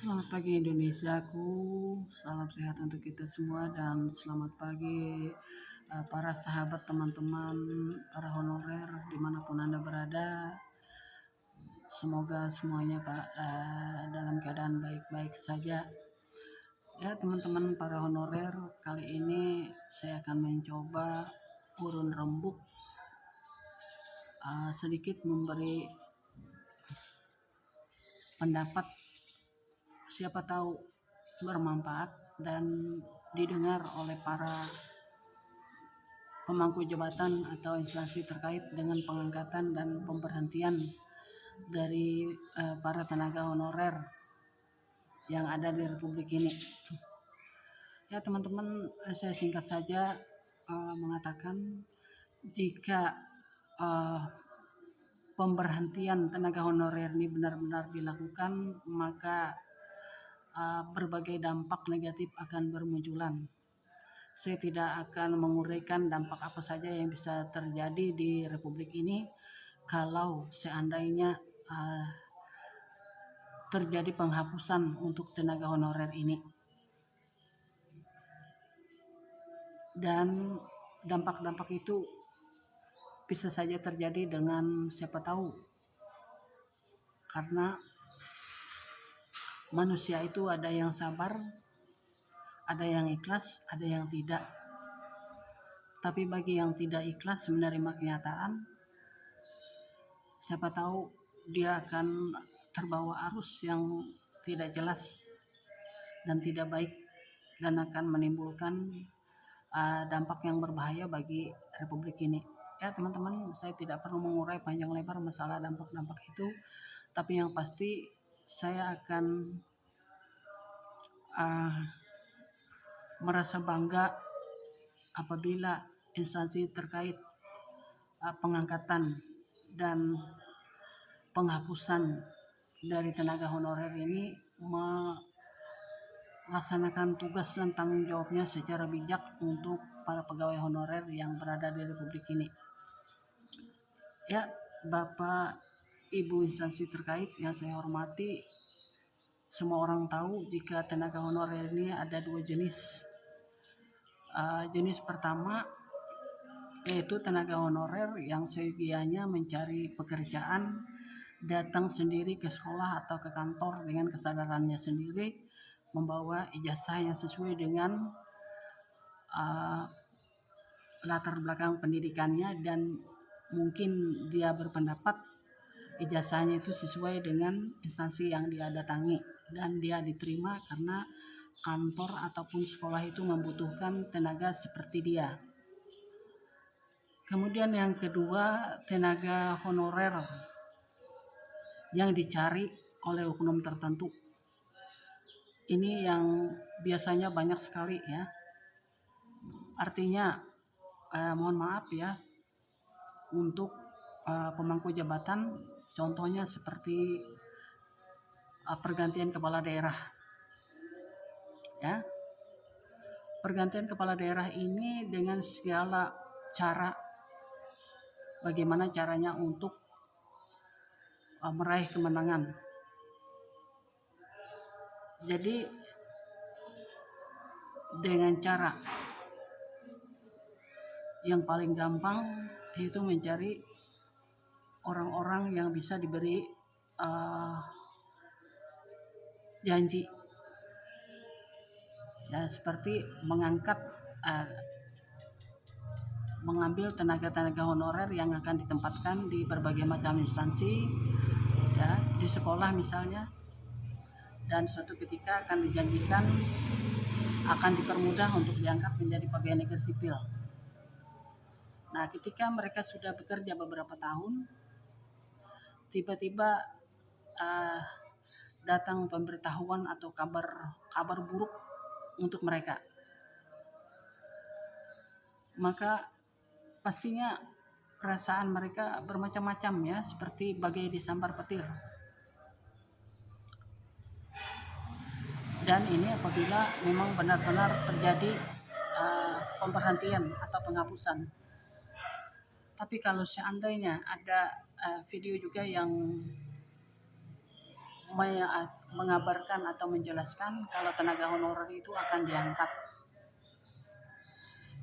Selamat pagi Indonesiaku, salam sehat untuk kita semua dan selamat pagi para sahabat teman-teman para honorer dimanapun Anda berada. Semoga semuanya dalam keadaan baik-baik saja. Ya teman-teman para honorer, kali ini saya akan mencoba urun rembuk, sedikit memberi pendapat, siapa tahu bermanfaat dan didengar oleh para pemangku jabatan atau instansi terkait dengan pengangkatan dan pemberhentian dari para tenaga honorer yang ada di Republik ini. Ya teman-teman, saya singkat saja mengatakan jika pemberhentian tenaga honorer ini benar-benar dilakukan, maka berbagai dampak negatif akan bermunculan. Saya tidak akan menguraikan dampak apa saja yang bisa terjadi di Republik ini kalau seandainya terjadi penghapusan untuk tenaga honorer ini. Dan dampak-dampak itu bisa saja terjadi dengan siapa tahu, karena manusia itu ada yang sabar, ada yang ikhlas, ada yang tidak. Tapi bagi yang tidak ikhlas menerima kenyataan, siapa tahu dia akan terbawa arus yang tidak jelas dan tidak baik dan akan menimbulkan dampak yang berbahaya bagi Republik ini. Ya teman-teman, saya tidak perlu mengurai panjang lebar masalah dampak-dampak itu, tapi yang pasti saya akan merasa bangga apabila instansi terkait pengangkatan dan penghapusan dari tenaga honorer ini melaksanakan tugas dan tanggung jawabnya secara bijak untuk para pegawai honorer yang berada di Republik ini. Ya, Bapak Ibu instansi terkait yang saya hormati, semua orang tahu jika tenaga honorer ini ada dua jenis. Jenis pertama yaitu tenaga honorer yang seyogianya mencari pekerjaan, datang sendiri ke sekolah atau ke kantor dengan kesadarannya sendiri, membawa ijazah yang sesuai dengan latar belakang pendidikannya, dan mungkin dia berpendapat ijazahnya itu sesuai dengan instansi yang dia datangi dan dia diterima karena kantor ataupun sekolah itu membutuhkan tenaga seperti dia. Kemudian yang kedua, tenaga honorer yang dicari oleh oknum tertentu. Ini yang biasanya banyak sekali ya. Artinya mohon maaf ya, untuk pemangku jabatan, contohnya seperti pergantian kepala daerah. Ya, pergantian kepala daerah ini dengan segala cara, bagaimana caranya untuk meraih kemenangan. Jadi dengan cara yang paling gampang yaitu mencari orang-orang yang bisa diberi janji, ya, seperti mengambil tenaga-tenaga honorer yang akan ditempatkan di berbagai macam instansi, ya, di sekolah misalnya, dan suatu ketika akan dijanjikan akan dipermudah untuk diangkat menjadi pegawai negeri sipil. Nah, ketika mereka sudah bekerja beberapa tahun, tiba-tiba datang pemberitahuan atau kabar buruk untuk mereka, maka pastinya perasaan mereka bermacam-macam ya, seperti bagai disambar petir. Dan ini apabila memang benar-benar terjadi pemberhentian atau penghapusan. Tapi kalau seandainya ada video juga yang mengabarkan atau menjelaskan kalau tenaga honorer itu akan diangkat.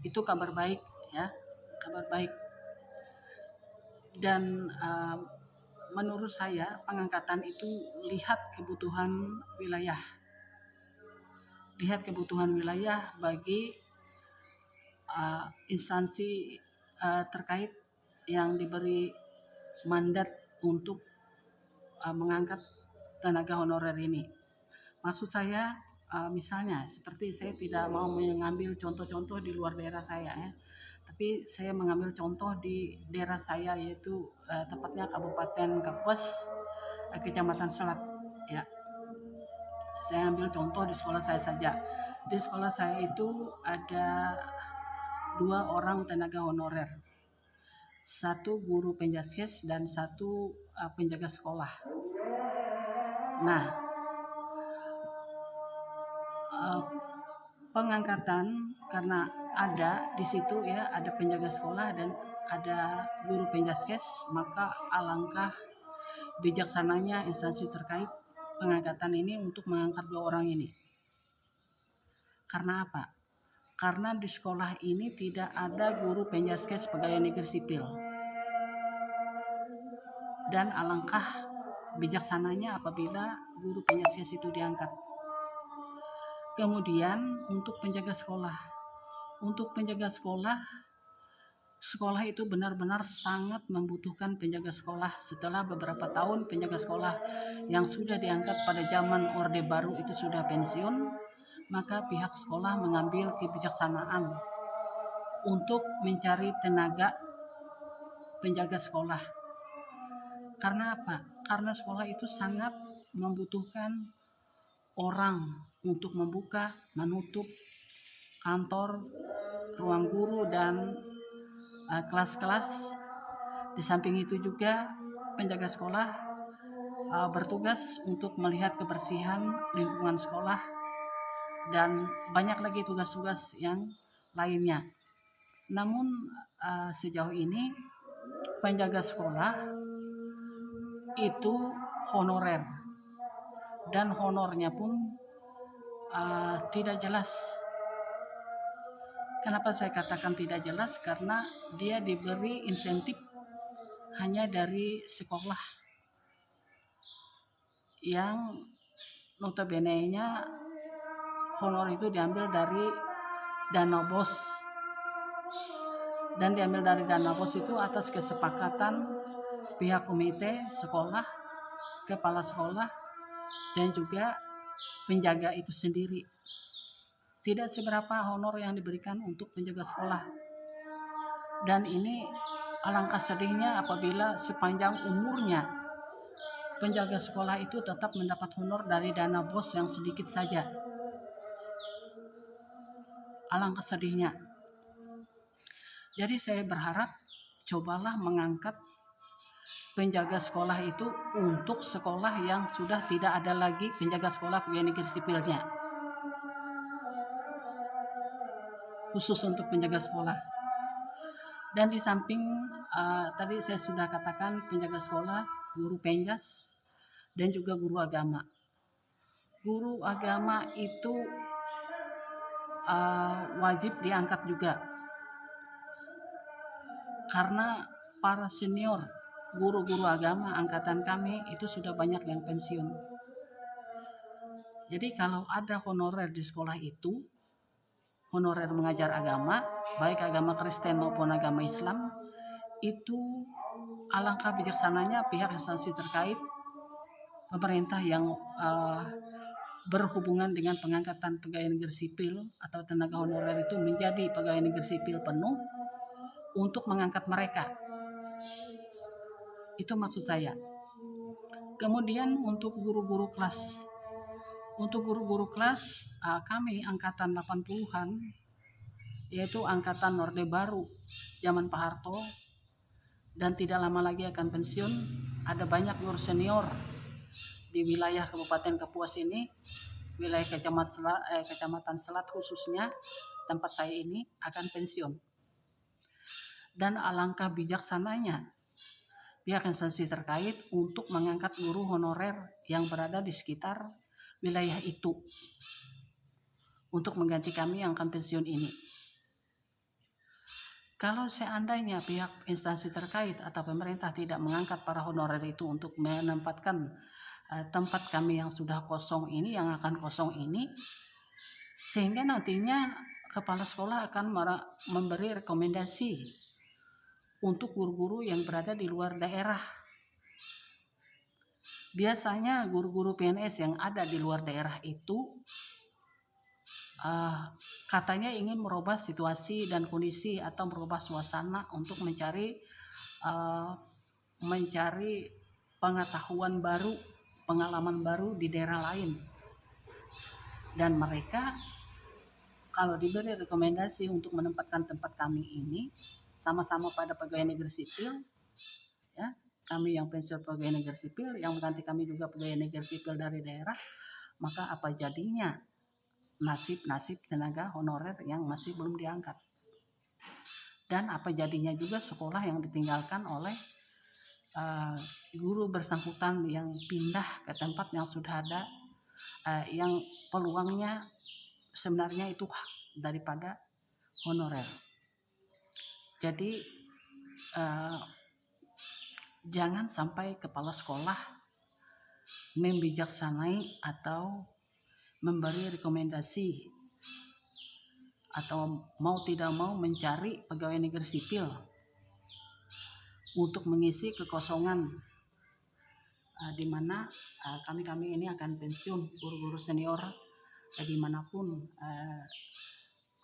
Itu kabar baik ya, kabar baik. Dan menurut saya pengangkatan itu lihat kebutuhan wilayah bagi instansi terkait yang diberi mandat untuk mengangkat tenaga honorer ini. Maksud saya misalnya seperti saya tidak mau mengambil contoh-contoh di luar daerah saya ya, tapi saya mengambil contoh di daerah saya, yaitu tepatnya Kabupaten Kapuas, Kecamatan Selat ya. Saya ambil contoh di sekolah saya saja. Di sekolah saya itu ada 2 orang tenaga honorer, 1 guru penjaskes dan 1 penjaga sekolah. Nah, pengangkatan karena ada di situ ya, ada penjaga sekolah dan ada guru penjaskes, maka alangkah bijaksananya instansi terkait pengangkatan ini untuk mengangkat 2 orang ini. Karena apa? Karena di sekolah ini tidak ada guru penjaskes pegawai negeri sipil. Dan alangkah bijaksananya apabila guru penjaskes itu diangkat. Kemudian untuk penjaga sekolah. Untuk penjaga sekolah, sekolah itu benar-benar sangat membutuhkan penjaga sekolah. Setelah beberapa tahun penjaga sekolah yang sudah diangkat pada zaman Orde Baru itu sudah pensiun, maka pihak sekolah mengambil kebijaksanaan untuk mencari tenaga penjaga sekolah. Karena apa? Karena sekolah itu sangat membutuhkan orang untuk membuka, menutup kantor, ruang guru, dan kelas-kelas. Di samping itu juga penjaga sekolah bertugas untuk melihat kebersihan lingkungan sekolah dan banyak lagi tugas-tugas yang lainnya. Namun sejauh ini penjaga sekolah itu honorer dan honornya pun tidak jelas. Kenapa saya katakan tidak jelas? Karena dia diberi insentif hanya dari sekolah yang notabene-nya honor itu diambil dari dana BOS, dan diambil dari dana BOS itu atas kesepakatan pihak komite sekolah, kepala sekolah, dan juga penjaga itu sendiri. Tidak seberapa honor yang diberikan untuk penjaga sekolah. Dan ini alangkah sedihnya apabila sepanjang umurnya penjaga sekolah itu tetap mendapat honor dari dana BOS yang sedikit saja. Alangkah sedihnya. Jadi saya berharap cobalah mengangkat penjaga sekolah itu untuk sekolah yang sudah tidak ada lagi penjaga sekolah pegawai negeri sipilnya, khusus untuk penjaga sekolah. Dan di samping tadi saya sudah katakan penjaga sekolah, guru penjas, dan juga guru agama. Guru agama itu wajib diangkat juga, karena para senior guru-guru agama angkatan kami itu sudah banyak yang pensiun. Jadi kalau ada honorer di sekolah itu, honorer mengajar agama, baik agama Kristen maupun agama Islam, itu alangkah bijaksananya pihak instansi terkait, pemerintah yang berhubungan dengan pengangkatan pegawai negeri sipil atau tenaga honorer itu menjadi pegawai negeri sipil penuh untuk mengangkat mereka. Itu maksud saya. Kemudian untuk guru-guru kelas. Untuk guru-guru kelas kami angkatan 80-an, yaitu angkatan Orde Baru zaman Pak Harto, dan tidak lama lagi akan pensiun. Ada banyak guru senior di wilayah Kabupaten Kapuas ini, wilayah Kecamatan Selat khususnya, tempat saya ini akan pensiun. Dan alangkah bijaksananya pihak instansi terkait untuk mengangkat guru honorer yang berada di sekitar wilayah itu untuk mengganti kami yang akan pensiun ini. Kalau seandainya pihak instansi terkait atau pemerintah tidak mengangkat para honorer itu untuk menempatkan tempat kami yang sudah kosong ini, yang akan kosong ini, sehingga nantinya kepala sekolah akan memberi rekomendasi untuk guru-guru yang berada di luar daerah. Biasanya guru-guru PNS yang ada di luar daerah itu katanya ingin merubah situasi dan kondisi atau merubah suasana untuk mencari pengetahuan baru, pengalaman baru di daerah lain. Dan mereka kalau diberi rekomendasi untuk menempatkan tempat kami ini sama-sama pada pegawai negeri sipil, ya, kami yang pensiun pegawai negeri sipil, yang mengganti kami juga pegawai negeri sipil dari daerah, maka apa jadinya nasib tenaga honorer yang masih belum diangkat, dan apa jadinya juga sekolah yang ditinggalkan oleh guru bersangkutan yang pindah ke tempat yang sudah ada, yang peluangnya sebenarnya itu hak daripada honorer. Jadi jangan sampai kepala sekolah membijaksanai atau memberi rekomendasi atau mau tidak mau mencari pegawai negeri sipil untuk mengisi kekosongan di mana kami ini akan pensiun, guru-guru senior dimanapun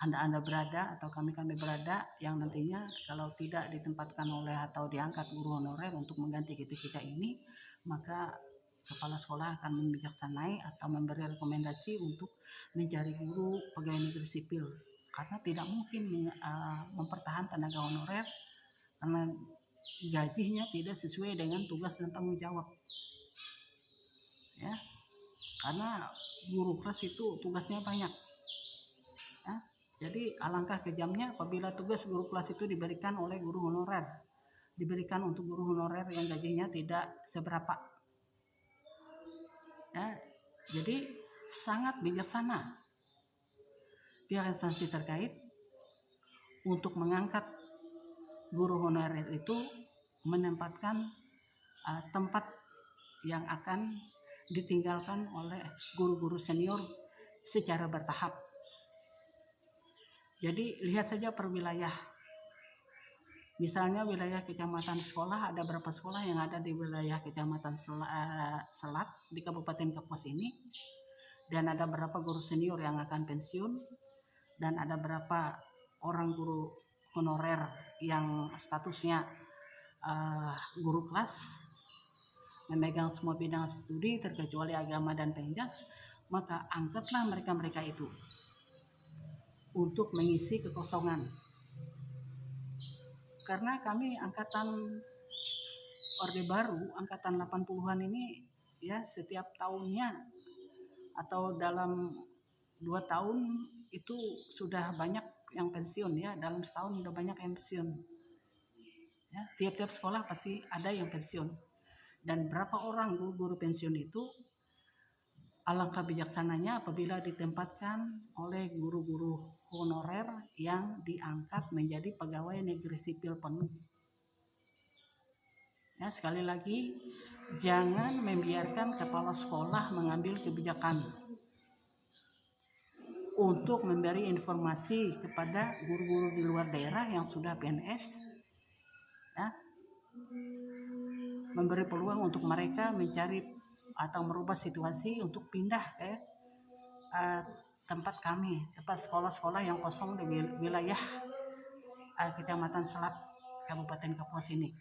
Anda berada atau kami berada, yang nantinya kalau tidak ditempatkan oleh atau diangkat guru honorer untuk mengganti kita ini, maka kepala sekolah akan membijaksanai atau memberi rekomendasi untuk mencari guru pegawai negeri sipil, karena tidak mungkin mempertahankan tenaga honorer karena gajinya tidak sesuai dengan tugas dan tanggung jawab, ya, karena guru kelas itu tugasnya banyak, ya. Jadi alangkah kejamnya apabila tugas guru kelas itu diberikan oleh guru honorer, diberikan untuk guru honorer yang gajinya tidak seberapa, ya. Jadi sangat bijaksana pihak instansi terkait untuk mengangkat guru honorer itu menempatkan tempat yang akan ditinggalkan oleh guru-guru senior secara bertahap. Jadi lihat saja per wilayah. Misalnya wilayah kecamatan sekolah, ada berapa sekolah yang ada di wilayah kecamatan Selat di Kabupaten Kapuas ini, dan ada berapa guru senior yang akan pensiun, dan ada berapa orang guru honorer yang statusnya guru kelas memegang semua bidang studi terkecuali agama dan penjas, maka angkatlah mereka itu untuk mengisi kekosongan. Karena kami angkatan Orde Baru, angkatan 80-an ini, ya, setiap tahunnya atau dalam 2 tahun itu sudah banyak yang pensiun, ya, dalam setahun sudah banyak yang pensiun, ya, tiap-tiap sekolah pasti ada yang pensiun. Dan berapa orang guru pensiun itu alangkah bijaksananya apabila ditempatkan oleh guru-guru honorer yang diangkat menjadi pegawai negeri sipil penuh. Ya, sekali lagi, jangan membiarkan kepala sekolah mengambil kebijakan untuk memberi informasi kepada guru-guru di luar daerah yang sudah PNS, ya, memberi peluang untuk mereka mencari atau merubah situasi untuk pindah ke tempat sekolah-sekolah yang kosong di wilayah Kecamatan Selat Kabupaten Kapuas ini.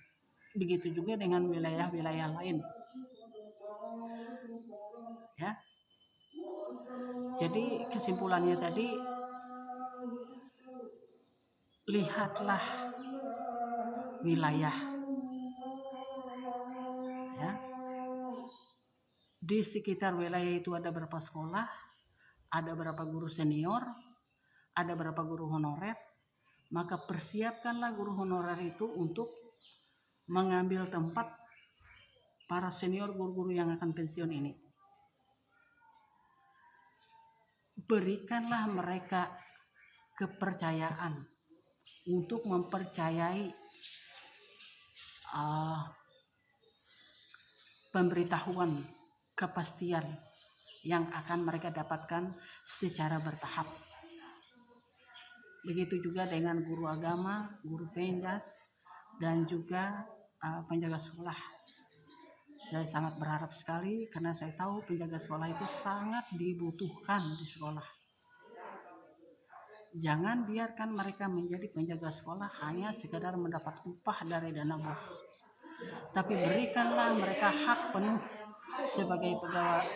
Begitu juga dengan wilayah-wilayah lain, ya. Jadi kesimpulannya tadi, lihatlah wilayah, ya. Di sekitar wilayah itu ada berapa sekolah, ada berapa guru senior, ada berapa guru honorer, maka persiapkanlah guru honorer itu untuk mengambil tempat para senior guru-guru yang akan pensiun ini. Berikanlah mereka kepercayaan untuk mempercayai pemberitahuan kepastian yang akan mereka dapatkan secara bertahap. Begitu juga dengan guru agama, guru penjas, dan juga penjaga sekolah. Saya sangat berharap sekali karena saya tahu penjaga sekolah itu sangat dibutuhkan di sekolah. Jangan biarkan mereka menjadi penjaga sekolah hanya sekadar mendapat upah dari dana bos. Tapi berikanlah mereka hak penuh sebagai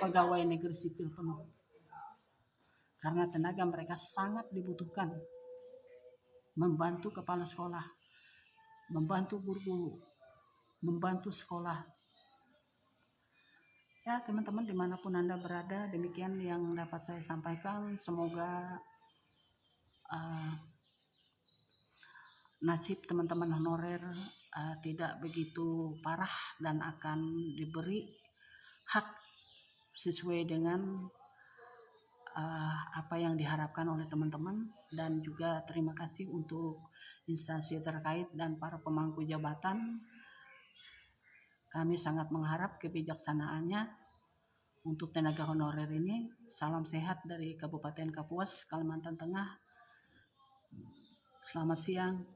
pegawai negeri sipil penuh. Karena tenaga mereka sangat dibutuhkan. Membantu kepala sekolah, membantu guru-guru, membantu sekolah. Ya teman-teman dimanapun Anda berada, demikian yang dapat saya sampaikan. Semoga nasib teman-teman honorer tidak begitu parah dan akan diberi hak sesuai dengan apa yang diharapkan oleh teman-teman. Dan juga terima kasih untuk instansi terkait dan para pemangku jabatan. Kami sangat mengharap kebijaksanaannya untuk tenaga honorer ini. Salam sehat dari Kabupaten Kapuas, Kalimantan Tengah. Selamat siang.